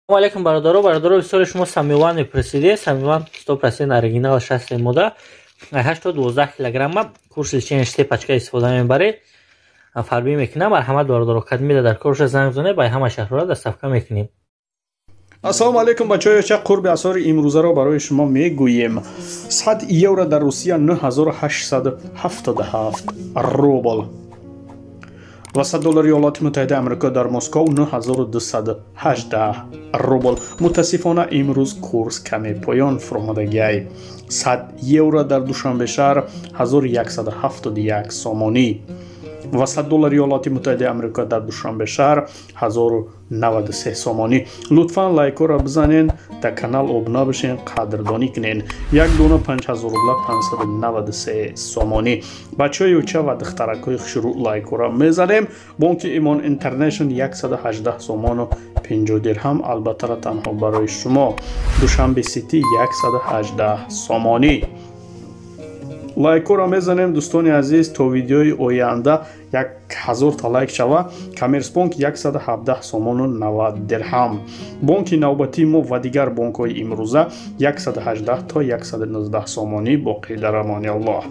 Assalomu alaykum barodaро бисёри шумо самиёван мепурсидед. Самиёван 100% оригинал 60 мода 8-12 кг курси личини штепачка истифода мебаред. Фарбӣ мекунам. Марҳамат бародаро, кадмида дар корша занг зонед, ба ҳама шаҳрҳоро дастафка мекунем. Ассалому алайкум бачаҳо, ча қурби асори имрӯзаро барои шумо мегӯем. 100 евро дар Русия 9877 рубл ва $100 Иёлоти Муттаҳидаи Амрико дар Москов 9218 рубл. Мутаассифона имрӯз курс каме поён фурмодагиай. 100 евро дар Душанбешаҳр 1171 сомонӣ ва $100 Иёлоти Муттаҳидаи Амрико дар Душанбешаҳр 1093 сомонӣ. Лутфан лайкора бизанен, да канал обуна бишен, қадрдонӣ кунен. Як дона 5000 рубла 593 сомонӣ. Бачаҳои уча ва духтаракҳои хушрӯ лайкора мезанем. Бонки Имон Интернешнл 118 сомону 50 дирҳам албатта танҳо барои шумо. Душанбе Сити 118 сомонӣ. лайкора мезанем дӯстони азиз, то видеои оянда 1000 та лайк шава. Коммерсбанк 117 сомону 90 дирҳам. Бонки навбатии мо ва дигар бонкҳои имрӯза 118 то 119 сомонӣ. Боқӣ дар амони Аллоҳ.